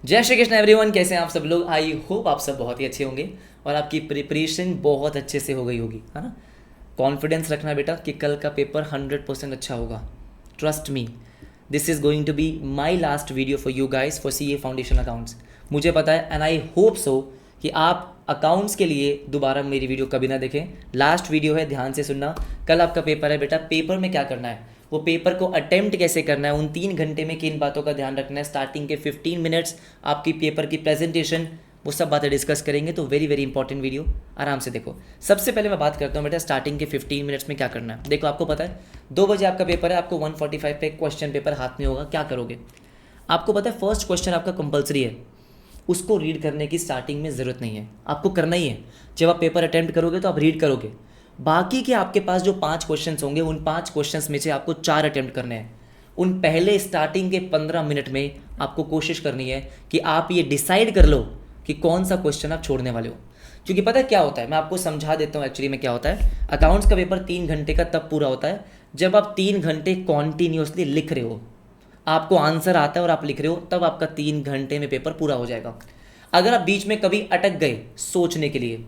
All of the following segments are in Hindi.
जय श्री कृष्ण एवरीवन, कैसे हैं आप सब लोग। आई होप आप सब बहुत ही अच्छे होंगे और आपकी प्रिपरेशन बहुत अच्छे से हो गई होगी, है ना। कॉन्फिडेंस रखना बेटा कि कल का पेपर 100% अच्छा होगा। Trust me, this is going to be my last video for you guys for CA foundation accounts. मुझे पता है एंड आई होप सो कि आप अकाउंट्स के लिए दोबारा मेरी वीडियो कभी ना देखें। लास्ट वीडियो है, ध्यान से सुनना। कल आपका पेपर है बेटा, पेपर में क्या करना है, वो पेपर को अटेम्प्ट कैसे करना है, उन 3 घंटे में किन बातों का ध्यान रखना है, स्टार्टिंग के 15 मिनट्स आपकी पेपर की प्रेजेंटेशन, वो सब बातें डिस्कस करेंगे। तो वेरी वेरी इंपॉर्टेंट वीडियो, आराम से देखो। सबसे पहले मैं बात करता हूँ बेटा स्टार्टिंग के 15 मिनट्स में क्या करना है। देखो आपको पता है 2 बजे आपका पेपर है, आपको 1:45 पे क्वेश्चन पेपर हाथ में होगा। क्या करोगे, आपको पता है फर्स्ट क्वेश्चन आपका कंपलसरी है, उसको रीड करने की स्टार्टिंग में ज़रूरत नहीं है, आपको करना ही है। जब आप पेपर अटेम्प्ट करोगे तो आप रीड करोगे। बाकी के आपके पास जो 5 क्वेश्चंस होंगे, उन 5 क्वेश्चंस में से आपको 4 अटेम्प्ट करने हैं। उन पहले स्टार्टिंग के 15 मिनट में आपको कोशिश करनी है कि आप ये डिसाइड कर लो कि कौन सा क्वेश्चन आप छोड़ने वाले हो। क्योंकि पता है क्या होता है, मैं आपको समझा देता हूँ एक्चुअली में क्या होता है। अकाउंट्स का पेपर 3 घंटे का तब पूरा होता है जब आप 3 घंटे कॉन्टीन्यूसली लिख रहे हो, आपको आंसर आता है और आप लिख रहे हो, तब आपका 3 घंटे में पेपर पूरा हो जाएगा। अगर आप बीच में कभी अटक गए सोचने के लिए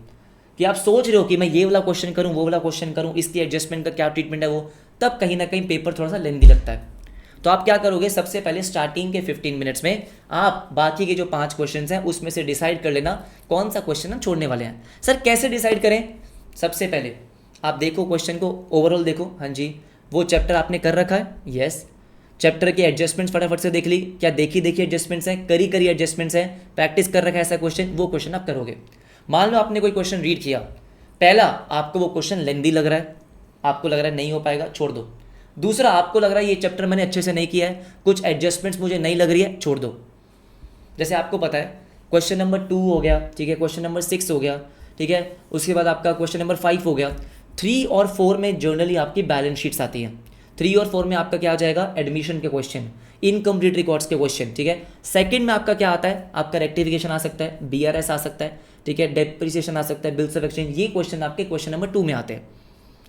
कि आप सोच रहे हो कि मैं ये वाला क्वेश्चन करूं, वो वाला क्वेश्चन करूं, इसकी एडजस्टमेंट का क्या ट्रीटमेंट है, वो तब कहीं ना कहीं पेपर थोड़ा सा लेंदी लगता है। तो आप क्या करोगे, सबसे पहले स्टार्टिंग के 15 मिनट्स में आप बाकी के जो 5 क्वेश्चन हैं उसमें से डिसाइड कर लेना कौन सा क्वेश्चन हम छोड़ने वाले हैं। सर कैसे डिसाइड करें, सबसे पहले आप देखो क्वेश्चन को ओवरऑल देखो। हाँ जी, वो चैप्टर आपने कर रखा है, यस। चैप्टर के एडजस्टमेंट्स फटाफट से देख ली, क्या देखी एडजस्टमेंट्स हैं, करी एडजस्टमेंट्स हैं, प्रैक्टिस कर रखा है ऐसा क्वेश्चन, वो क्वेश्चन आप करोगे। मान लो आपने कोई क्वेश्चन रीड किया, पहला आपको वो क्वेश्चन लेंदी लग रहा है, आपको लग रहा है नहीं हो पाएगा, छोड़ दो। दूसरा आपको लग रहा है ये चैप्टर मैंने अच्छे से नहीं किया है, कुछ एडजस्टमेंट्स मुझे नहीं लग रही है, छोड़ दो। जैसे आपको पता है क्वेश्चन नंबर 2 हो गया, ठीक है, क्वेश्चन नंबर 6 हो गया, ठीक है, उसके बाद आपका क्वेश्चन नंबर 5 हो गया। 3 और 4 में जर्नली आपकी बैलेंस शीट्स आती हैं। 3 और 4 में आपका क्या आ जाएगा, एडमिशन के क्वेश्चन, इनकम्प्लीट रिकॉर्ड्स के क्वेश्चन, ठीक है। सेकंड में आपका क्या आता है, आपका रेक्टिफिकेशन आ सकता है, BRS आ सकता है, ठीक है, डेप्रिसिएशन आ सकता है, बिल्स ऑफ एक्सचेंज। ये क्वेश्चन आपके क्वेश्चन नंबर 2 में आते हैं।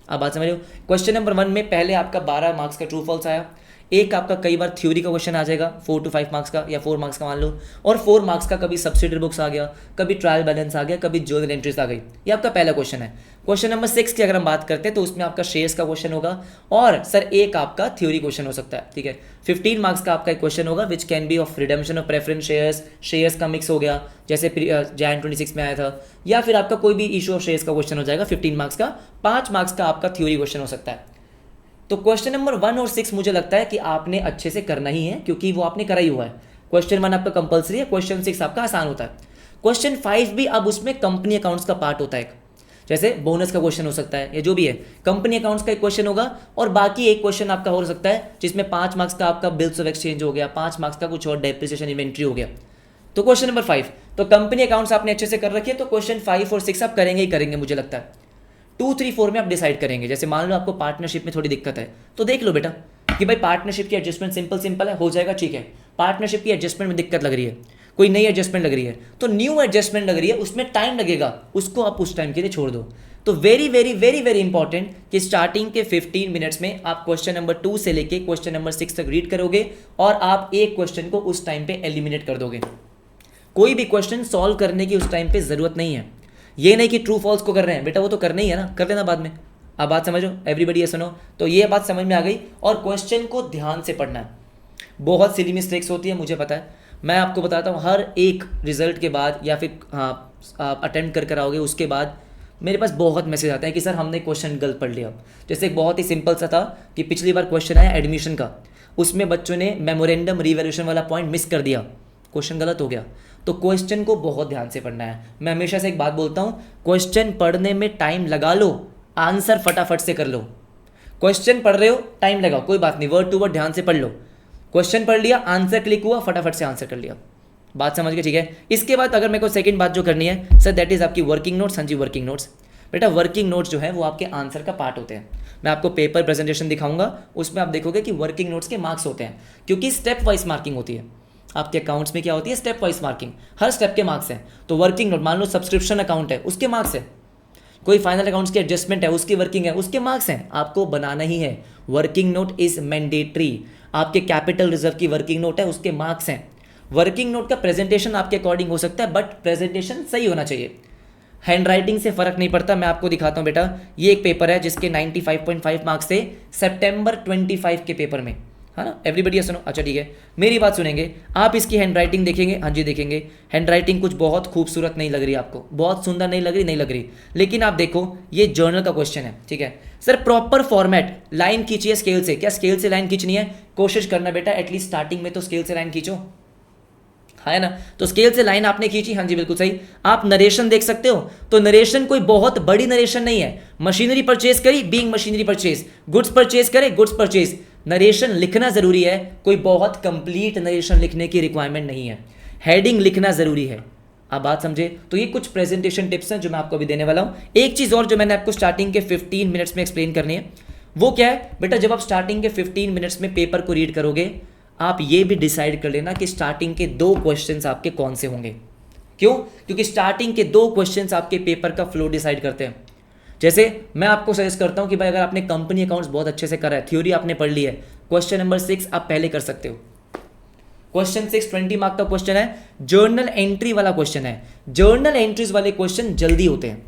आप बात समझ रहे हो। क्वेश्चन नंबर 1 में पहले आपका 12 मार्क्स का ट्रू फॉल्स आया, एक आपका कई बार थ्योरी का क्वेश्चन आ जाएगा 4 to 5 मार्क्स का या 4 मार्क्स का मान लो, और 4 मार्क्स का कभी सब्सिडरी बुक्स आ गया, कभी ट्रायल बैलेंस आ गया, कभी जर्नल एंट्रीज आ गई। ये आपका पहला क्वेश्चन है। क्वेश्चन नंबर 6 की अगर हम बात करते हैं तो उसमें आपका शेयर्स का क्वेश्चन होगा, और सर एक आपका थ्योरी क्वेश्चन हो सकता है, ठीक है। 15 मार्क्स का आपका एक क्वेश्चन होगा which can be of redemption of preference shares, shares का मिक्स हो गया जैसे Jan 26 में आया था, या फिर आपका कोई भी इशू ऑफ शेयर्स का क्वेश्चन हो जाएगा 15 मार्क्स का। 5 मार्क्स का आपका थ्योरी क्वेश्चन हो सकता है। तो क्वेश्चन नंबर 1 और 6 मुझे लगता है कि आपने अच्छे से करना ही है, क्योंकि वो आपने करा ही हुआ है। क्वेश्चन 1 आपका कंपलसरी है, क्वेश्चन 6 आपका आसान होता है। क्वेश्चन 5 भी अब उसमें कंपनी अकाउंट्स का पार्ट होता है, जैसे बोनस का क्वेश्चन हो सकता है या जो भी है, कंपनी अकाउंट्स का एक क्वेश्चन होगा, और बाकी एक क्वेश्चन आपका हो सकता है जिसमें 5 मार्क्स का आपका बिल्स ऑफ एक्सचेंज हो गया, 5 मार्क्स का कुछ और डेप्रिसिएशन इन्वेंट्री हो गया। तो क्वेश्चन नंबर 5 तो कंपनी अकाउंट्स आपने अच्छे से कर रखी है, तो क्वेश्चन 5 और 6 आप करेंगे ही करेंगे मुझे लगता है। 2, 3, 4 में आप डिसाइड करेंगे। जैसे मान लो आपको पार्टनरशिप में थोड़ी दिक्कत है, तो देख लो बेटा कि भाई पार्टनरशिप की एडजस्टमेंट सिंपल है, हो जाएगा, ठीक है। पार्टनरशिप की एडजस्टमेंट में दिक्कत लग रही है, कोई नई एडजस्टमेंट लग रही है, तो न्यू एडजस्टमेंट लग रही है, उसमें टाइम लगेगा, उसको आप उस टाइम के लिए छोड़ दो। तो very very very very important कि स्टार्टिंग के 15 मिनट्स में आप क्वेश्चन नंबर 2 से लेके क्वेश्चन नंबर 6 तक रीड करोगे, और आप एक क्वेश्चन को उस टाइम पे एलिमिनेट कर दोगे। कोई भी क्वेश्चन सॉल्व करने की उस टाइम पे जरूरत नहीं है। ये नहीं कि ट्रू फॉल्स को कर रहे हैं बेटा, वो तो करना ही है ना, कर लेना बाद में। अब बात समझो एवरीबडी, ये सुनो, तो ये बात समझ में आ गई। और क्वेश्चन को ध्यान से पढ़ना है। बहुत सिली मिस्टेक्स होती है मुझे पता है, मैं आपको बताता हूँ। हर एक रिजल्ट के बाद या फिर आप अटेम्प्ट कर आओगे उसके बाद मेरे पास बहुत मैसेज आते हैं कि सर हमने क्वेश्चन गलत पढ़ लिया। जैसे एक बहुत ही सिंपल सा था कि पिछली बार क्वेश्चन आया एडमिशन का, उसमें बच्चों ने मेमोरेंडम रिवैल्यूएशन वाला पॉइंट मिस कर दिया, क्वेश्चन गलत हो गया। तो क्वेश्चन को बहुत ध्यान से पढ़ना है। मैं हमेशा से एक बात बोलता हूँ, क्वेश्चन पढ़ने में टाइम लगा लो, आंसर फटाफट से कर लो। क्वेश्चन पढ़ रहे हो, टाइम लगाओ, कोई बात नहीं, वर्ड टू वर्ड ध्यान से पढ़ लो। क्वेश्चन पढ़ लिया, आंसर क्लिक हुआ, फटाफट से आंसर कर लिया। बात समझ गए, ठीक है। इसके बाद अगर मेरे को सेकंड बात जो करनी है सर, दैट इज़ आपकी वर्किंग नोट्स। हाँ जी, वर्किंग नोट्स बेटा, वर्किंग नोट्स जो है वो आपके आंसर का पार्ट होते हैं। मैं आपको पेपर प्रेजेंटेशन दिखाऊंगा, उसमें आप देखोगे कि वर्किंग नोट्स के मार्क्स होते हैं, क्योंकि स्टेप वाइज मार्किंग होती है। आपके अकाउंट्स में क्या होती है, स्टेप वाइज मार्किंग, हर स्टेप के मार्क्स हैं। तो वर्किंग नोट, मान लो सब्सक्रिप्शन अकाउंट है, उसके मार्क्स है। कोई फाइनल अकाउंट्स की एडजस्टमेंट है, उसकी वर्किंग है, उसके मार्क्स हैं, आपको बनाना ही है। Working note is mandatory. आपके कैपिटल रिजर्व की वर्किंग नोट है, उसके मार्क्स हैं। वर्किंग नोट का प्रेजेंटेशन आपके अकॉर्डिंग हो सकता है, बट प्रेजेंटेशन सही होना चाहिए। हैंड राइटिंग से फ़र्क नहीं पड़ता। मैं आपको दिखाता हूँ बेटा, ये एक पेपर है जिसके 95.5 मार्क्स थे सितंबर 25 के पेपर में, है ना। एवरीबडी सुनो, अच्छा ठीक है, मेरी बात सुनेंगे आप। इसकी हैंड राइटिंग देखेंगे, हाँ जी देखेंगे, हैंड राइटिंग कुछ बहुत खूबसूरत नहीं लग रही आपको, बहुत सुंदर नहीं लग रही, लेकिन आप देखो ये जर्नल का क्वेश्चन है, ठीक है सर। प्रॉपर फॉर्मेट, लाइन खींचिए स्केल से। क्या स्केल से लाइन खींचनी है? कोशिश करना बेटा, एटलीस्ट स्टार्टिंग में तो स्केल से लाइन खींचो, है ना। तो स्केल से लाइन आपने खींची, हाँ जी बिल्कुल सही। आप नरेशन देख सकते हो, तो नरेशन कोई बहुत बड़ी नरेशन नहीं है। मशीनरी परचेज करी, being machinery purchase, goods purchase करे, गुड्स परचेज। नरेशन लिखना जरूरी है, कोई बहुत कंप्लीट नरेशन लिखने की रिक्वायरमेंट नहीं है। हेडिंग लिखना जरूरी है, आप बात समझे। तो ये कुछ प्रेजेंटेशन टिप्स हैं जो मैं आपको अभी देने वाला हूं। एक चीज और जो मैंने आपको स्टार्टिंग के 15 मिनट्स में एक्सप्लेन करनी है, वो क्या है बेटा, जब आप स्टार्टिंग के 15 मिनट्स में पेपर को रीड करोगे, आप ये भी डिसाइड कर लेना कि स्टार्टिंग के 2 क्वेश्चंस आपके कौन से होंगे। क्यों? क्योंकि स्टार्टिंग के 2 क्वेश्चंस आपके पेपर का फ्लो डिसाइड करते हैं। जैसे मैं आपको सजेस्ट करता हूं कि भाई अगर आपने कंपनी अकाउंट्स बहुत अच्छे से करा है, थ्योरी आपने पढ़ ली है, क्वेश्चन नंबर 6 आप पहले कर सकते हो। क्वेश्चन 6 20 मार्क का क्वेश्चन है, जर्नल एंट्री वाला क्वेश्चन है। जर्नल एंट्रीज वाले क्वेश्चन जल्दी होते हैं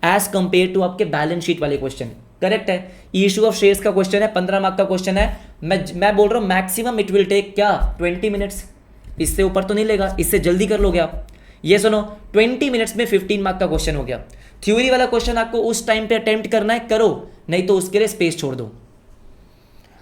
एज कंपेयर टू आपके बैलेंस शीट वाले क्वेश्चन। करेक्ट है। इशू ऑफ शेयर्स का क्वेश्चन है, 15 मार्क का क्वेश्चन है। मैं बोल रहा हूं मैक्सिमम इट विल टेक क्या 20 मिनट्स, इससे ऊपर तो नहीं लेगा, इससे जल्दी कर लोगे आप। ये सुनो, 20 मिनट्स में 15 मार्क का क्वेश्चन हो गया। थ्योरी वाला क्वेश्चन आपको उस टाइम पे अटेम्प्ट करना है, करो, नहीं तो उसके लिए स्पेस छोड़ दो।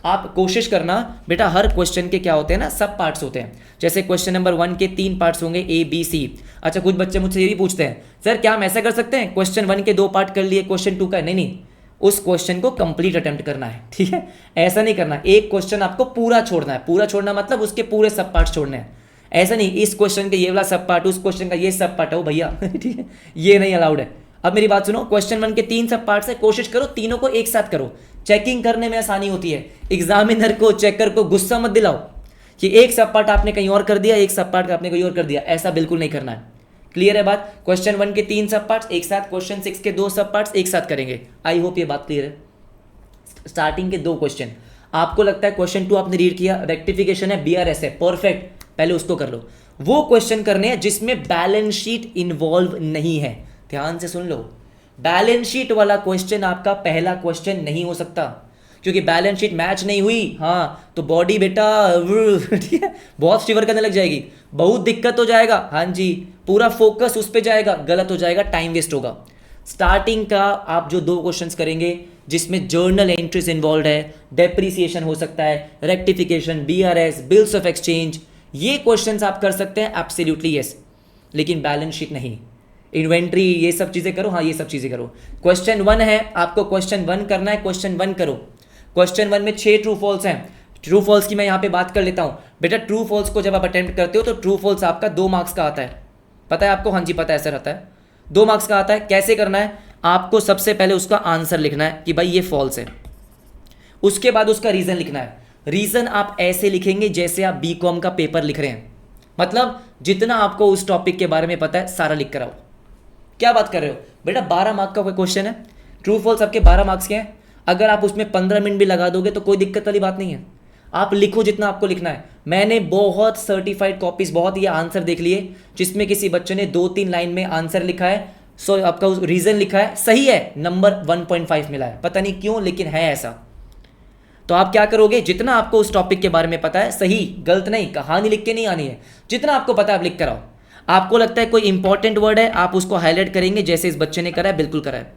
आप कोशिश करना बेटा, हर क्वेश्चन के क्या होते हैं ना, सब पार्ट्स होते हैं। जैसे क्वेश्चन नंबर 1 के 3 पार्ट्स होंगे, ए बी सी। अच्छा, कुछ बच्चे मुझसे ये भी पूछते हैं, सर क्या हम ऐसा कर सकते हैं क्वेश्चन 1 के 2 पार्ट कर लिए, क्वेश्चन 2 का नहीं, उस क्वेश्चन को कंप्लीट अटेम्प्ट करना है, ठीक है। ऐसा नहीं करना, एक क्वेश्चन आपको पूरा छोड़ना है। पूरा छोड़ना मतलब उसके पूरे सब पार्ट छोड़ने हैं। ऐसा नहीं इस क्वेश्चन का ये वाला सब पार्ट, उस क्वेश्चन का ये सब पार्ट है भैया, ठीक है, ये नहीं अलाउड है। अब मेरी बात सुनो, क्वेश्चन 1 के 3 सब पार्ट्स है, कोशिश करो तीनों को एक साथ करो। चेकिंग करने में आसानी होती है, एग्जामिनर को, चेकर को गुस्सा मत दिलाओ कि एक सब पार्ट आपने कहीं और कर दिया, एक सब पार्ट आपने कहीं और कर दिया। ऐसा बिल्कुल नहीं करना है। क्लियर है बात? क्वेश्चन 1 के 3 सब पार्ट्स एक साथ, क्वेश्चन 6 के 2 सब पार्ट्स एक साथ करेंगे। आई होप ये बात क्लियर है। स्टार्टिंग के 2 क्वेश्चन, आपको लगता है क्वेश्चन 2 आपने रीड किया, रेक्टिफिकेशन है, BRS है, परफेक्ट, पहले उसको कर लो। वो क्वेश्चन करने हैं जिसमें बैलेंस शीट इन्वॉल्व नहीं है। ध्यान से सुन लो, बैलेंस शीट वाला क्वेश्चन आपका पहला क्वेश्चन नहीं हो सकता, क्योंकि बैलेंस शीट मैच नहीं हुई, हाँ तो बॉडी बेटा ठीक है, बहुत शिवर करने लग जाएगी, बहुत दिक्कत हो जाएगा, हाँ जी, पूरा फोकस उस पर जाएगा, गलत हो जाएगा, टाइम वेस्ट होगा। स्टार्टिंग का आप जो 2 क्वेश्चंस करेंगे जिसमें जर्नल एंट्रीज इन्वॉल्व है, डेप्रिसिएशन हो सकता है, rectification, BRS, bills of exchange, ये क्वेश्चंस आप कर सकते हैं, एब्सोल्युटली यस, लेकिन बैलेंस शीट नहीं। इन्वेंट्री, ये सब चीज़ें करो, हाँ ये सब चीज़ें करो। क्वेश्चन 1 है, आपको क्वेश्चन 1 करना है, क्वेश्चन 1 करो। क्वेश्चन 1 में 6 ट्रू फॉल्स हैं। ट्रू फॉल्स की मैं यहाँ पे बात कर लेता हूँ बेटा। ट्रू फॉल्स को जब आप अटेम्प्ट करते हो तो ट्रू फॉल्स आपका 2 मार्क्स का आता है, पता है आपको? हाँ जी पता है सर, आता है 2 मार्क्स का आता है। कैसे करना है? आपको सबसे पहले उसका आंसर लिखना है कि भाई ये फॉल्स है, उसके बाद उसका रीज़न लिखना है। रीज़न आप ऐसे लिखेंगे जैसे आप BCom का पेपर लिख रहे हैं, मतलब जितना आपको उस टॉपिक के बारे में पता है सारा लिख कर आओ। क्या बात कर रहे हो बेटा? 12 मार्क का कोई क्वेश्चन है, ट्रू फॉल्स आपके 12 मार्क्स के हैं। अगर आप उसमें 15 मिनट भी लगा दोगे तो कोई दिक्कत वाली बात नहीं है। आप लिखो जितना आपको लिखना है। मैंने बहुत सर्टिफाइड कॉपीज, बहुत ये आंसर देख लिए जिसमें किसी बच्चे ने 2-3 लाइन में आंसर लिखा है, सो आपका रीज़न लिखा है, सही है, नंबर 1.5 मिला है, पता नहीं क्यों लेकिन है ऐसा। तो आप क्या करोगे, जितना आपको उस टॉपिक के बारे में पता है, सही गलत नहीं, कहानी लिख के नहीं आनी है, जितना आपको पता है आप लिख कर आओ। आपको लगता है कोई इंपॉर्टेंट वर्ड है, आप उसको हाईलाइट करेंगे जैसे इस बच्चे ने करा है, बिल्कुल करा है।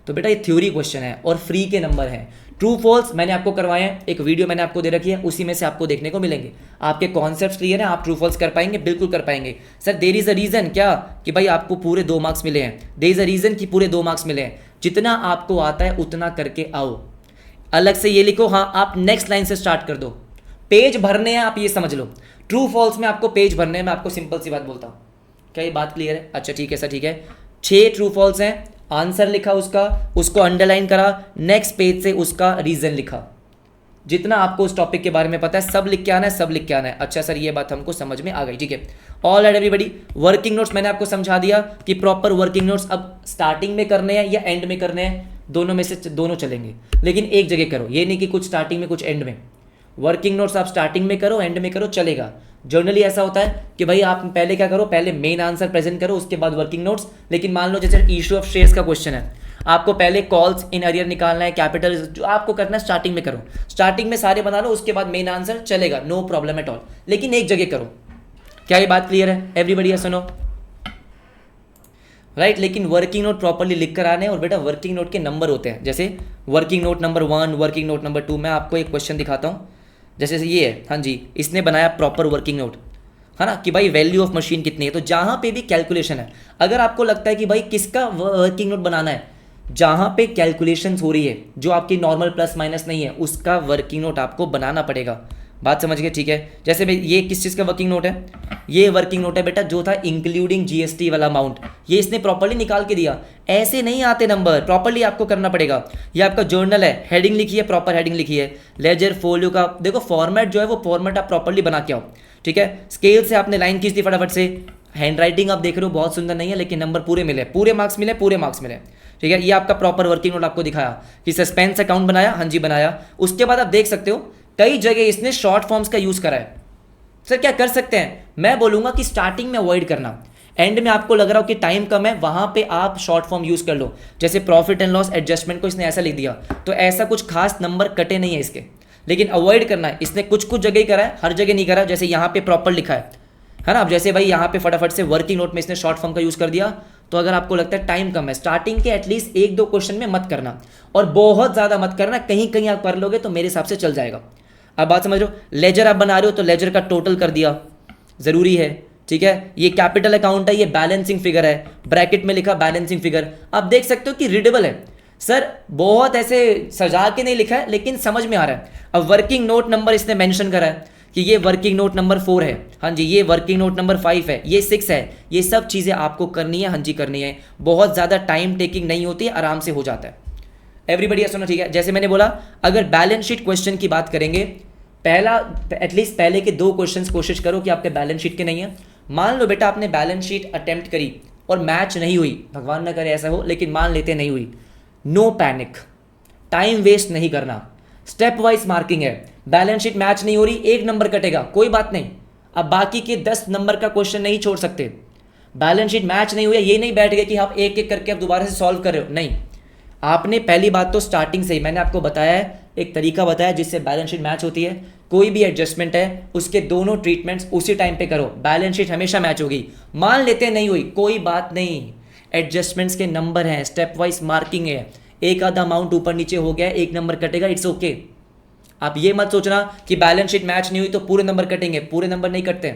तो बेटा ये थ्योरी क्वेश्चन है और फ्री के नंबर हैं। ट्रू फॉल्स मैंने आपको करवाए हैं, एक वीडियो मैंने आपको दे रखी है, उसी में से आपको देखने को मिलेंगे। आपके कॉन्सेप्ट्स क्लियर है, आप ट्रू फॉल्स कर पाएंगे, बिल्कुल कर पाएंगे। Sir there is a reason, क्या कि भाई आपको पूरे 2 मार्क्स मिले हैं, देयर इज अ रीजन कि पूरे 2 मार्क्स मिले हैं। जितना आपको आता है उतना करके आओ। अलग से ये लिखो, हाँ आप नेक्स्ट लाइन से स्टार्ट कर दो। पेज भरने हैं, आप ये समझ लो, ट्रू फॉल्स में आपको पेज भरने हैं। मैं आपको सिंपल सी बात बोलता हूँ, क्या ये बात क्लियर है? अच्छा ठीक है सर, ठीक है। 6 ट्रू फॉल्स हैं, आंसर लिखा उसका, उसको अंडरलाइन करा, नेक्स्ट पेज से उसका रीजन लिखा। जितना आपको उस टॉपिक के बारे में पता है सब लिख के आना है, सब लिख के आना है। अच्छा सर ये बात हमको समझ में आ गई, ठीक है। All and everybody, working notes मैंने आपको समझा दिया कि प्रॉपर वर्किंग नोट्स अब स्टार्टिंग में करने हैं या एंड में करने हैं, दोनों में से दोनों चलेंगे, लेकिन एक जगह करो। ये नहीं कि कुछ स्टार्टिंग में कुछ एंड में। वर्किंग नोट्स आप स्टार्टिंग में करो, एंड में करो, चलेगा, जनरली ऐसा होता है कि भाई आप पहले क्या करो, पहले मेन आंसर प्रेजेंट करो, उसके बाद वर्किंग नोट्स। लेकिन मान लो जैसे इशू ऑफ शेयर्स का क्वेश्चन है, आपको पहले कॉल्स इन अरियर निकालना है, कैपिटल जो आपको करना है स्टार्टिंग में करो, स्टार्टिंग में सारे बना लो, उसके बाद मेन आंसर चलेगा, नो प्रॉब्लम एट ऑल, लेकिन एक जगह करो। क्या ये बात क्लियर है एवरीबडी? यस और नो? राइट। लेकिन वर्किंग नोट प्रॉपरली लिख कर आने, और बेटा वर्किंग नोट के नंबर होते हैं, जैसे working note number 1, working note number 2। मैं आपको एक क्वेश्चन दिखाता हूँ, जैसे ये है, हाँ जी, इसने बनाया प्रॉपर वर्किंग नोट, है ना, कि भाई वैल्यू ऑफ मशीन कितनी है। तो जहाँ पे भी कैलकुलेशन है, अगर आपको लगता है कि भाई किसका वर्किंग नोट बनाना है, जहाँ पे कैलकुलेशंस हो रही है, जो आपकी नॉर्मल प्लस माइनस नहीं है, उसका वर्किंग नोट आपको बनाना पड़ेगा। बात समझ गए? ठीक है। जैसे भाई ये किस चीज़ का वर्किंग नोट है? ये वर्किंग नोट है बेटा जो था इंक्लूडिंग जीएसटी वाला अमाउंट, ये इसने प्रॉपर्ली निकाल के दिया। ऐसे नहीं आते नंबर, प्रॉपर्ली आपको करना पड़ेगा। ये आपका जर्नल है, हेडिंग लिखी है, प्रॉपर हेडिंग लिखी है। लेजर फोलियो का देखो फॉर्मेट जो है, वो फॉर्मेट आप प्रॉपर्ली बना के आओ, ठीक है। स्केल से आपने लाइन खींच दी फटाफट से। हैंड राइटिंग आप देख रहे हो बहुत सुंदर नहीं है, लेकिन नंबर पूरे मिले, पूरे मार्क्स मिले, पूरे मार्क्स मिले, ठीक है। ये आपका प्रॉपर वर्किंग नोट आपको दिखाया कि सस्पेंस अकाउंट बनाया, हाँ जी बनाया। उसके बाद आप देख सकते हो कई जगह इसने शॉर्ट फॉर्म्स का यूज करा है। सर क्या कर सकते हैं? मैं बोलूंगा कि स्टार्टिंग में अवॉइड करना, एंड में आपको लग रहा हो कि टाइम कम है, वहां पे आप शॉर्ट फॉर्म यूज कर लो। जैसे प्रॉफिट एंड लॉस एडजस्टमेंट को इसने ऐसा लिख दिया, तो ऐसा कुछ खास नंबर कटे नहीं है इसके, लेकिन अवॉइड करना है। इसने कुछ कुछ जगह ही करा है, हर जगह नहीं करा। जैसे यहाँ पे प्रॉपर लिखा है ना। अब जैसे भाई यहाँ पे फटाफट से वर्किंग नोट में इसने शॉर्ट फॉर्म का यूज कर दिया, तो अगर आपको लगता है टाइम कम है, स्टार्टिंग के एटलीस्ट 1-2 क्वेश्चन में मत करना, और बहुत ज्यादा मत करना। कहीं कहीं आप कर लोगे तो मेरे हिसाब से चल जाएगा। अब बात समझ रहे हो? लेजर आप बना रहे हो तो लेजर का टोटल कर दिया, जरूरी है, ठीक है। ये कैपिटल अकाउंट है, ये बैलेंसिंग फिगर है, ब्रैकेट में लिखा बैलेंसिंग फिगर। आप देख सकते हो कि रीडेबल है। सर बहुत ऐसे सजा के नहीं लिखा है, लेकिन समझ में आ रहा है। अब वर्किंग नोट नंबर इसने मेंशन करा है कि ये वर्किंग नोट नंबर 4 है, हाँ जी, ये वर्किंग नोट नंबर 5 है, ये 6 है। ये सब चीज़ें आपको करनी है, हाँ जी करनी है। बहुत ज़्यादा टाइम टेकिंग नहीं होती है, आराम से हो जाता है। एवरीबडी सुनो, ठीक है। जैसे मैंने बोला, अगर बैलेंस शीट क्वेश्चन की बात करेंगे, पहला एटलीस्ट पहले के 2 क्वेश्चंस कोशिश करो कि आपके बैलेंस शीट के नहीं है। मान लो बेटा आपने बैलेंस शीट अटेम्प्ट करी और मैच नहीं हुई, भगवान ना करे ऐसा हो, लेकिन मान लेते नहीं हुई, नो पैनिक, टाइम वेस्ट नहीं करना, स्टेप वाइज मार्किंग है। बैलेंस शीट मैच नहीं हो रही, 1 नंबर कटेगा, कोई बात नहीं। अब बाकी के 10 नंबर का क्वेश्चन नहीं छोड़ सकते। बैलेंस शीट मैच नहीं हुई, ये नहीं बैठ गए कि आप एक एक करके आप दोबारा से सॉल्व कर रहे हो, नहीं। आपने पहली बात तो स्टार्टिंग से ही मैंने आपको बताया है, एक तरीका बताया जिससे बैलेंस शीट मैच होती है। कोई भी एडजस्टमेंट है, उसके दोनों ट्रीटमेंट्स उसी टाइम पे करो, बैलेंस शीट हमेशा मैच होगी। मान लेते नहीं हुई, कोई बात नहीं, एडजस्टमेंट्स के नंबर हैं, स्टेप वाइज मार्किंग है। एक आधा अमाउंट ऊपर नीचे हो गया, 1 नंबर कटेगा, इट्स ओके। आप ये मत सोचना कि बैलेंस शीट मैच नहीं हुई तो पूरे नंबर कटेंगे, पूरे नंबर नहीं कटते।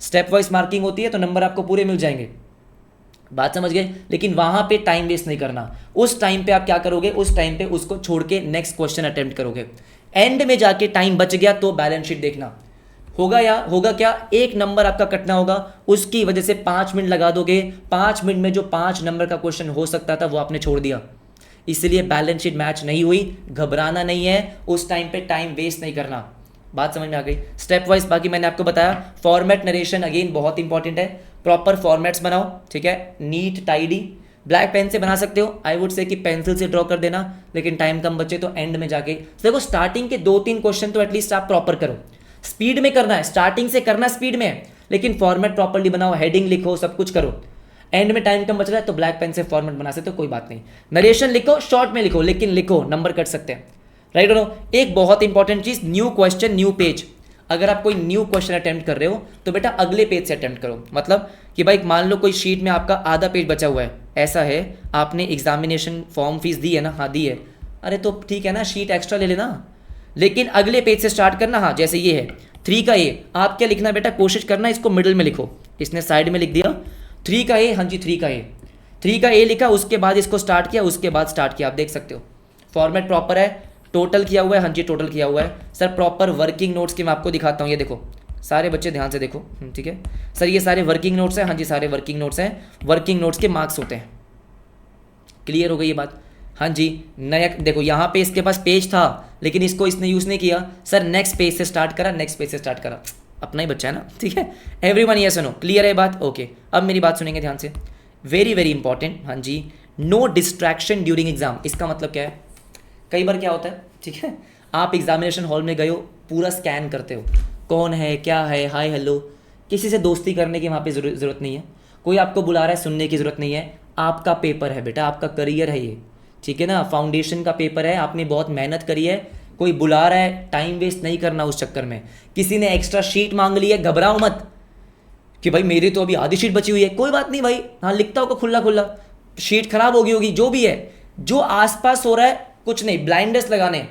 स्टेप वाइज मार्किंग होती है तो नंबर आपको पूरे मिल जाएंगे। बात समझ गए? लेकिन वहां पे टाइम वेस्ट नहीं करना। उस टाइम पे आप क्या करोगे, उस टाइम पे उसको छोड़ के नेक्स्ट क्वेश्चन अटेम्प्ट करोगे। एंड में जाके टाइम बच गया तो बैलेंस शीट देखना होगा, या होगा क्या, 1 नंबर आपका कटना होगा, उसकी वजह से 5 मिनट लगा दोगे। 5 मिनट में जो 5 नंबर का क्वेश्चन हो सकता था वो आपने छोड़ दिया। इसलिए बैलेंस शीट मैच नहीं हुई, घबराना नहीं है, उस टाइम पे टाइम वेस्ट नहीं करना। बात समझ में आ गई? स्टेप वाइज बाकी मैंने आपको बताया। फॉर्मेट नरेशन अगेन बहुत इंपॉर्टेंट है, प्रॉपर फॉर्मेट्स बनाओ, ठीक है, नीट टाइडी। ब्लैक पेन से बना सकते हो, आई वुड से कि पेंसिल से ड्रॉ कर देना, लेकिन टाइम कम बचे तो एंड में जाके देखो। स्टार्टिंग के 2-3 क्वेश्चन तो एटलीस्ट आप प्रॉपर करो, स्पीड में करना है, स्टार्टिंग से करना स्पीड में, लेकिन फॉर्मेट प्रॉपर्ली बनाओ, हेडिंग लिखो, सब कुछ करो। एंड में टाइम कम बच रहा है तो ब्लैक पेन से फॉर्मेट बना सकते हो, कोई बात नहीं। नरेशन लिखो, शॉर्ट में लिखो, लेकिन लिखो, नंबर कट सकते हैं, राइट। नो एक बहुत इंपॉर्टेंट चीज, न्यू क्वेश्चन न्यू पेज। अगर आप कोई न्यू क्वेश्चन अटेम्प्ट कर रहे हो तो बेटा अगले पेज से अटेम्प्ट करो। मतलब कि भाई मान लो कोई शीट में आपका आधा पेज बचा हुआ है, ऐसा है, आपने एग्जामिनेशन फॉर्म फीस दी है ना, हाँ दी है, अरे तो ठीक है ना, शीट एक्स्ट्रा ले लेना, लेकिन अगले पेज से स्टार्ट करना। हाँ जैसे ये है 3 का ए, आप क्या लिखना बेटा, कोशिश करना इसको मिडिल में लिखो। इसने साइड में लिख दिया 3 का ए, हाँ जी 3 का ए, 3 का ए लिखा, उसके बाद इसको स्टार्ट किया, उसके बाद स्टार्ट किया। आप देख सकते हो फॉर्मेट प्रॉपर है, टोटल किया हुआ है, हाँ जी टोटल किया हुआ है। सर प्रॉपर वर्किंग नोट्स की मैं आपको दिखाता हूँ, ये देखो सारे बच्चे ध्यान से देखो, ठीक है सर, ये सारे वर्किंग नोट्स हैं, हाँ जी सारे वर्किंग नोट्स हैं। वर्किंग नोट्स के मार्क्स होते हैं, क्लियर हो गई ये बात? हाँ जी। नया देखो यहाँ पे इसके पास पेज था, लेकिन इसको इसने यूज़ नहीं किया। सर नेक्स्ट पेज से स्टार्ट करा, नेक्स्ट पेज से स्टार्ट करा, अपना ही बच्चा है ना, ठीक है। एवरीवन ये सुनो, क्लियर है बात? ओके, अब मेरी बात सुनेंगे ध्यान से, वेरी वेरी इंपॉर्टेंट। हाँ जी, नो डिस्ट्रैक्शन ड्यूरिंग एग्जाम। इसका मतलब क्या है? कई बार क्या होता है, ठीक है, आप एग्जामिनेशन हॉल में गए हो, पूरा स्कैन करते हो, कौन है, क्या है, हाय हेलो। किसी से दोस्ती करने की वहाँ पे ज़रूरत नहीं है। कोई आपको बुला रहा है, सुनने की ज़रूरत नहीं है। आपका पेपर है बेटा, आपका करियर है ये, ठीक है ना। फाउंडेशन का पेपर है, आपने बहुत मेहनत करी है। कोई बुला रहा है, टाइम वेस्ट नहीं करना उस चक्कर में। किसी ने एक्स्ट्रा शीट मांग ली है, घबराओ मत कि भाई मेरी तो अभी आधी शीट बची हुई है। कोई बात नहीं भाई, हाँ लिखता होगा खुला खुला, शीट खराब होगी होगी, जो भी है। जो आसपास हो रहा है कुछ नहीं, ब्लाइंडर्स लगाने।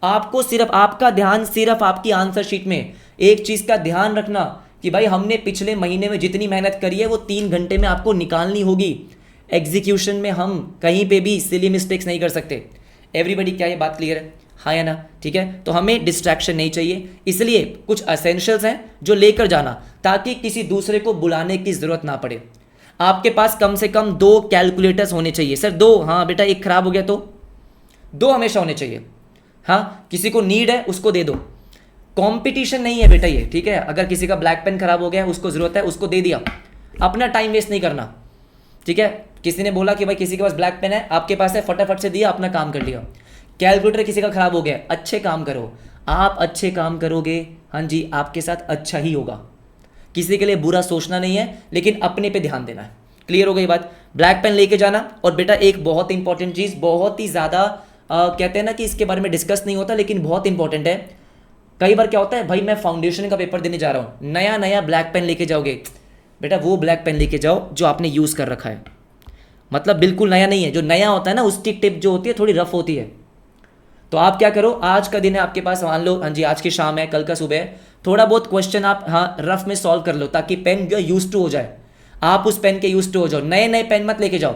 आपको सिर्फ आपका ध्यान सिर्फ आपकी आंसर शीट में। एक चीज़ का ध्यान रखना कि भाई हमने पिछले महीने में जितनी मेहनत करी है वो 3 घंटे में आपको निकालनी होगी। एग्जीक्यूशन में हम कहीं पे भी सिली मिस्टेक्स नहीं कर सकते। एवरीबडी, क्या ये बात क्लियर है? हाँ या ना? ठीक है, तो हमें डिस्ट्रैक्शन नहीं चाहिए, इसलिए कुछ एसेंशियल्स हैं जो लेकर जाना, ताकि किसी दूसरे को बुलाने की ज़रूरत ना पड़े। आपके पास कम से कम 2 कैलकुलेटर्स होने चाहिए। सर 2? हाँ बेटा, एक खराब हो गया तो 2 हमेशा होने चाहिए। हाँ, किसी को नीड है उसको दे दो। कंपटीशन नहीं है बेटा ये, ठीक है। अगर किसी का ब्लैक पेन खराब हो गया, उसको ज़रूरत है, उसको दे दिया। अपना टाइम वेस्ट नहीं करना, ठीक है। किसी ने बोला कि भाई किसी के पास ब्लैक पेन है, आपके पास है, फटाफट से दिया, अपना काम कर लिया। कैलकुलेटर किसी का खराब हो गया, अच्छे काम करो। आप अच्छे काम करोगे, हाँ जी, आपके साथ अच्छा ही होगा। किसी के लिए बुरा सोचना नहीं है, लेकिन अपने पे ध्यान देना है। क्लियर हो गई बात? ब्लैक पेन लेके जाना। और बेटा एक बहुत इंपॉर्टेंट चीज़, बहुत ही ज़्यादा कहते हैं ना कि इसके बारे में डिस्कस नहीं होता, लेकिन बहुत इंपॉर्टेंट है। कई बार क्या होता है, भाई मैं फाउंडेशन का पेपर देने जा रहा हूँ, नया नया ब्लैक पेन लेके जाओगे। बेटा वो ब्लैक पेन लेके जाओ जो आपने यूज़ कर रखा है, मतलब बिल्कुल नया नहीं है। जो नया होता है ना, उसकी टिप जो होती है थोड़ी रफ होती है। तो आप क्या करो, आज का दिन है आपके पास, मान लो हाँ जी आज की शाम है, कल का सुबह है, थोड़ा बहुत क्वेश्चन आप हाँ रफ में सॉल्व कर लो, ताकि पेन जो यूज टू हो जाए। आप उस पेन के यूज टू हो जाओ। नए नए पेन मत लेके जाओ।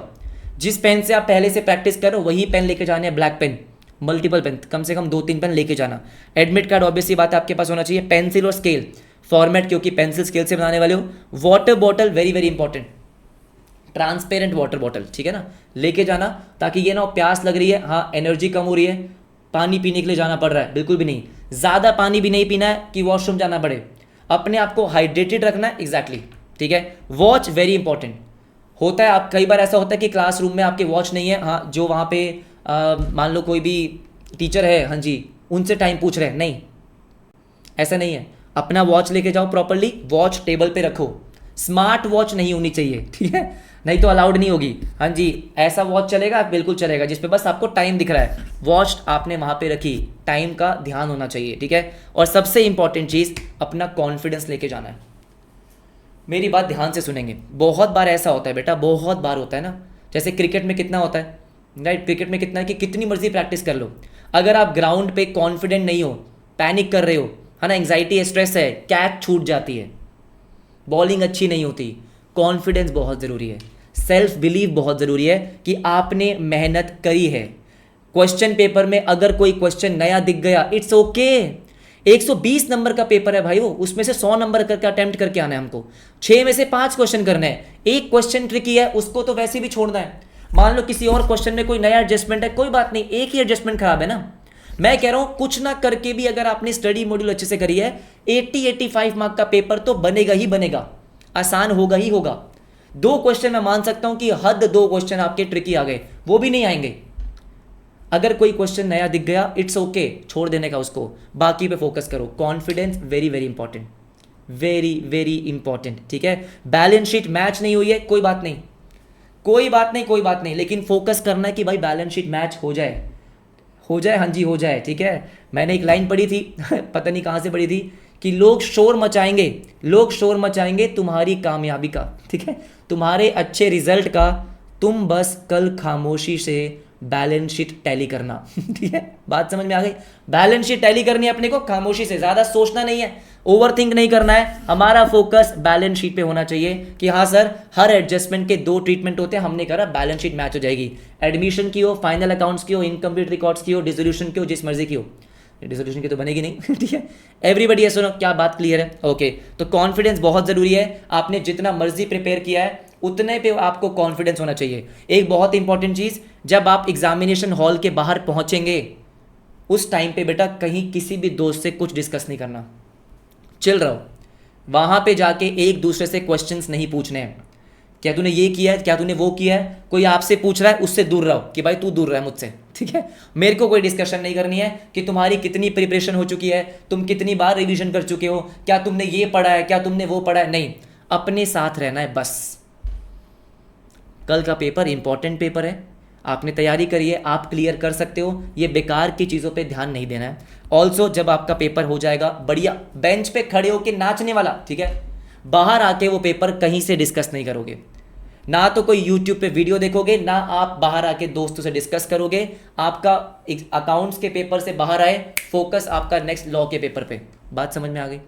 जिस पेन से आप पहले से प्रैक्टिस करो वही पेन लेके जाने हैं। ब्लैक पेन, मल्टीपल पेन, कम से कम 2-3 पेन लेके जाना। एडमिट कार्ड ऑब्वियसली बात है आपके पास होना चाहिए। पेंसिल और स्केल फॉर्मेट, क्योंकि पेंसिल स्केल से बनाने वाले हो। Water bottle very very important, transparent water bottle, ठीक है ना, लेके जाना, ताकि ये ना प्यास लग रही है, हाँ एनर्जी कम हो रही है, पानी पीने के लिए जाना पड़ रहा है, बिल्कुल भी नहीं। ज़्यादा पानी भी नहीं पीना है कि वॉशरूम जाना पड़े। अपने आप को हाइड्रेटेड रखना है, एग्जैक्टली, ठीक है। वॉच वेरी इंपॉर्टेंट होता है। आप कई बार ऐसा होता है कि क्लासरूम में आपके वॉच नहीं है, हाँ जो वहाँ पे मान लो कोई भी टीचर है, हाँ जी, उनसे टाइम पूछ रहे हैं, नहीं, ऐसा नहीं है। अपना वॉच लेके जाओ प्रॉपरली, वॉच टेबल पे रखो। स्मार्ट वॉच नहीं होनी चाहिए, ठीक है, नहीं तो अलाउड नहीं होगी। हाँ जी, ऐसा वॉच चलेगा, बिल्कुल चलेगा, जिसपे बस आपको टाइम दिख रहा है। वॉच आपने वहाँ पे रखी, टाइम का ध्यान होना चाहिए, ठीक है। और सबसे इंपॉर्टेंट चीज़, अपना कॉन्फिडेंस लेके जाना है। मेरी बात ध्यान से सुनेंगे। बहुत बार ऐसा होता है बेटा, बहुत बार होता है ना, जैसे क्रिकेट में कितना होता है, राइट, क्रिकेट में कितना है कि कितनी मर्जी प्रैक्टिस कर लो, अगर आप ग्राउंड पे कॉन्फिडेंट नहीं हो, पैनिक कर रहे हो, है ना, एंग्जाइटी है, स्ट्रेस है, कैच छूट जाती है, बॉलिंग अच्छी नहीं होती। कॉन्फिडेंस बहुत ज़रूरी है, सेल्फ बिलीव बहुत ज़रूरी है कि आपने मेहनत करी है। क्वेश्चन पेपर में अगर कोई क्वेश्चन नया दिख गया, इट्स ओके। 120 नंबर का पेपर है भाई वो, उसमें से 100 नंबर करके अटेम्प्ट करके आना है हमको। 6 में से 5 क्वेश्चन करने हैं। एक क्वेश्चन ट्रिकी है, उसको तो वैसे भी छोड़ना है। मान लो किसी और क्वेश्चन में कोई नया एडजस्टमेंट है, कोई बात नहीं, एक ही एडजस्टमेंट खराब है ना। मैं कह रहा हूं कुछ ना करके भी अगर आपने स्टडी मॉड्यूल अच्छे से करी है, 80-85 मार्क का पेपर तो बनेगा ही बनेगा, आसान होगा ही होगा। 2 क्वेश्चन मैं मान सकता हूं कि हद 2 क्वेश्चन आपके ट्रिकी आ गए, वो भी नहीं आएंगे। अगर कोई क्वेश्चन नया दिख गया, इट्स ओके, छोड़ देने का उसको, बाकी पे फोकस करो। Confidence very very important, very very important, ठीक है। बैलेंस शीट मैच नहीं हुई है, कोई बात नहीं, कोई बात नहीं, कोई बात नहीं, लेकिन फोकस करना है कि भाई बैलेंस शीट मैच हो जाए, हो जाए, हाँ जी हो जाए, ठीक है। मैंने एक लाइन पढ़ी थी पता नहीं कहाँ से पढ़ी थी, कि लोग शोर मचाएंगे, लोग शोर मचाएंगे तुम्हारी कामयाबी का, ठीक है, तुम्हारे अच्छे रिजल्ट का, तुम बस कल खामोशी से बैलेंस शीट टैली करना ठीक है, बात समझ में आ गई। बैलेंस शीट टैली करनी है अपने को खामोशी से, ज़्यादा सोचना नहीं है, ओवर थिंक नहीं करना है। हमारा फोकस बैलेंस शीट पे होना चाहिए कि हाँ सर, हर एडजस्टमेंट के 2 ट्रीटमेंट होते हैं, हमने करा, बैलेंस शीट मैच हो जाएगी। एडमिशन की हो, फाइनल अकाउंट्स की हो, इनकम्प्लीट रिकॉर्ड्स की हो, डिसोल्यूशन की हो, जिस मर्जी की हो, डिसोल्यूशन की तो बनेगी नहीं ठीक है। एवरीबडी सुनो, क्या बात क्लियर है? ओके, तो कॉन्फिडेंस बहुत ज़रूरी है। आपने जितना मर्जी प्रिपेयर किया है, उतने पे आपको कॉन्फिडेंस होना चाहिए। एक बहुत इंपॉर्टेंट चीज़, जब आप एग्जामिनेशन हॉल के बाहर पहुंचेंगे, उस टाइम पे बेटा कहीं किसी भी दोस्त से कुछ डिस्कस नहीं करना, चिल रहो। वहाँ पे जाके एक दूसरे से क्वेश्चंस नहीं पूछने हैं, क्या तूने ये किया है, क्या तूने वो किया है, कोई आपसे पूछ रहा है उससे दूर रहो कि भाई तू दूर रह मुझसे, ठीक है। मेरे को कोई डिस्कशन नहीं करनी है कि तुम्हारी कितनी प्रिपरेशन हो चुकी है, तुम कितनी बार रिवीजन कर चुके हो, क्या तुमने ये पढ़ा है, क्या तुमने वो पढ़ा है, नहीं, अपने साथ रहना है बस। कल का पेपर इंपॉर्टेंट पेपर है, आपने तैयारी करी है, आप क्लियर कर सकते हो, ये बेकार की चीज़ों पे ध्यान नहीं देना है। ऑल्सो जब आपका पेपर हो जाएगा बढ़िया बेंच पे खड़े होके नाचने वाला, ठीक है, बाहर आके वो पेपर कहीं से डिस्कस नहीं करोगे, ना तो कोई यूट्यूब पे वीडियो देखोगे, ना आप बाहर आके दोस्तों से डिस्कस करोगे। आपका अकाउंट्स के पेपर से बाहर आए, फोकस आपका नेक्स्ट लॉ के पेपर पे। बात समझ में आ गई?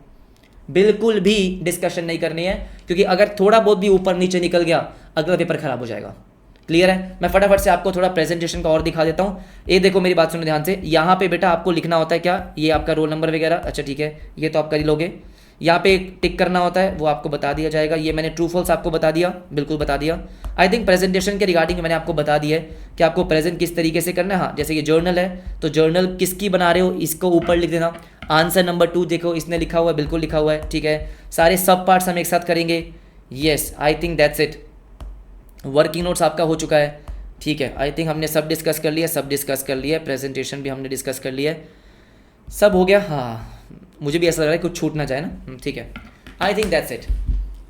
बिल्कुल भी डिस्कशन नहीं करनी है, क्योंकि अगर थोड़ा बहुत भी ऊपर नीचे निकल गया अगला पेपर खराब हो जाएगा। क्लियर है? मैं फटाफट से आपको थोड़ा प्रेजेंटेशन का और दिखा देता हूँ। ये देखो, मेरी बात सुनो ध्यान से। यहाँ पे बेटा आपको लिखना होता है क्या, ये आपका रोल नंबर वगैरह, अच्छा ठीक है, ये तो आप कर ही लोगे। यहाँ पे एक टिक करना होता है, वो आपको बता दिया जाएगा। ये मैंने ट्रू फॉल्स आपको बता दिया, बिल्कुल बता दिया। आई थिंक प्रेजेंटेशन के रिगार्डिंग मैंने आपको बता दिया है कि आपको प्रेजेंट किस तरीके से करना है। हाँ, जैसे ये जर्नल है तो जर्नल किसकी बना रहे हो इसको ऊपर लिख देना। आंसर नंबर 2 देखो, इसने लिखा हुआ है, बिल्कुल लिखा हुआ है, ठीक है। सारे सब पार्ट्स हम एक साथ करेंगे। Yes, I think that's it. Working notes आपका हो चुका है, ठीक है। आई थिंक हमने सब डिस्कस कर लिया, सब डिस्कस कर लिया, प्रेजेंटेशन भी हमने डिस्कस कर लिया, सब हो गया। हाँ, मुझे भी ऐसा लग रहा है कुछ छूट ना जाए ना, ठीक है। I think that's it.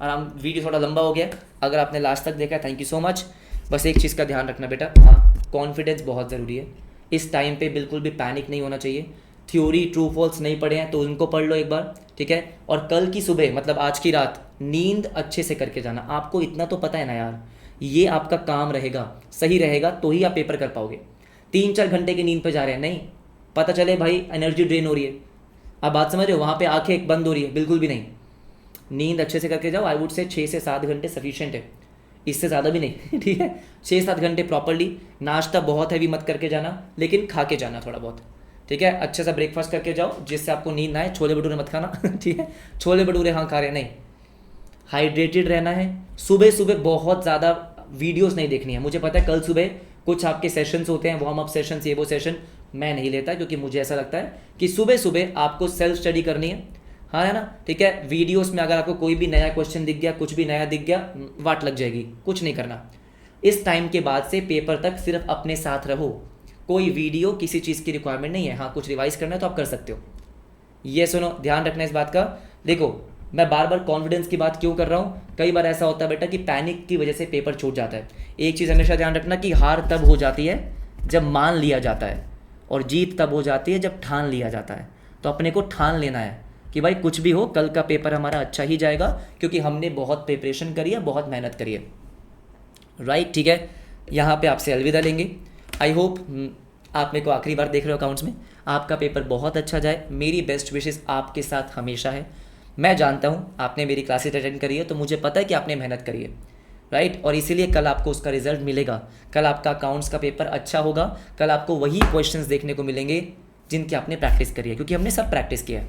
आराम, वीडियो थोड़ा लंबा हो गया, अगर आपने लास्ट तक देखा थैंक यू सो मच। बस एक चीज़ का ध्यान रखना बेटा, हाँ, कॉन्फिडेंस बहुत ज़रूरी है इस टाइम पे, बिल्कुल भी पैनिक नहीं होना चाहिए। थ्योरी ट्रू फॉल्स नहीं पढ़े हैं तो उनको पढ़ लो एक बार, ठीक है। और कल की सुबह मतलब आज की रात नींद अच्छे से करके जाना। आपको इतना तो पता है ना यार, ये आपका काम रहेगा, सही रहेगा तो ही आप पेपर कर पाओगे। 3-4 घंटे की नींद पे जा रहे हैं, नहीं, पता चले भाई एनर्जी ड्रेन हो रही है, आप बात समझ रहे हो, वहाँ पे आंखें बंद हो रही है, बिल्कुल भी नहीं। नींद अच्छे से करके जाओ। आई वुड से 6 से 7 घंटे सफिशिएंट है, इससे ज़्यादा भी नहीं, ठीक है। 6-7 घंटे प्रॉपरली। नाश्ता बहुत हैवी मत करके जाना, लेकिन खा के जाना थोड़ा बहुत, ठीक है। अच्छे से ब्रेकफास्ट करके जाओ जिससे आपको नींद ना आए। छोले भटूरे मत खाना, ठीक है। छोले भटूरे हाँ खा रहे हैं, नहीं, हाइड्रेटेड रहना है। सुबह सुबह बहुत ज़्यादा वीडियोस नहीं देखनी है। मुझे पता है कल सुबह कुछ आपके सेशंस होते हैं, वार्म अप सेशंस, ये वो सेशन, मैं नहीं लेता क्योंकि मुझे ऐसा लगता है कि सुबह सुबह आपको सेल्फ स्टडी करनी है, हाँ है ना, ठीक है। वीडियोस में अगर आपको कोई भी नया क्वेश्चन दिख गया, कुछ भी नया दिख गया, वाट लग जाएगी, कुछ नहीं करना। इस टाइम के बाद से पेपर तक सिर्फ अपने साथ रहो, कोई वीडियो किसी चीज़ की रिक्वायरमेंट नहीं है। हाँ, कुछ रिवाइज करना है तो आप कर सकते हो। ये सुनो, ध्यान रखना इस बात का। देखो, मैं बार बार कॉन्फिडेंस की बात क्यों कर रहा हूँ, कई बार ऐसा होता है बेटा कि पैनिक की वजह से पेपर छूट जाता है। एक चीज़ हमेशा ध्यान रखना कि हार तब हो जाती है जब मान लिया जाता है, और जीत तब हो जाती है जब ठान लिया जाता है। तो अपने को ठान लेना है कि भाई कुछ भी हो, कल का पेपर हमारा अच्छा ही जाएगा, क्योंकि हमने बहुत प्रिपरेशन करी है, बहुत मेहनत करी है, राइट, ठीक है। यहाँ पे आपसे अलविदा लेंगे। आई होप आप मेरे को आखिरी बार देख रहे हो अकाउंट्स में, आपका पेपर बहुत अच्छा जाए। मेरी बेस्ट विशेस आपके साथ हमेशा है। मैं जानता हूँ आपने मेरी क्लासेस अटेंड करी है, तो मुझे पता है कि आपने मेहनत करी है, राइट। और इसीलिए कल आपको उसका रिजल्ट मिलेगा। कल आपका अकाउंट्स का पेपर अच्छा होगा। कल आपको वही क्वेश्चंस देखने को मिलेंगे जिनकी आपने प्रैक्टिस करी है, क्योंकि हमने सब प्रैक्टिस किया है।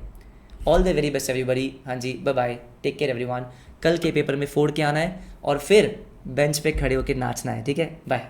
All the very best everybody. हाँ जी, bye bye, take care everyone. कल के पेपर में फोड़ के आना है और फिर बेंच पे खड़े होकर नाचना है, ठीक है। बाय।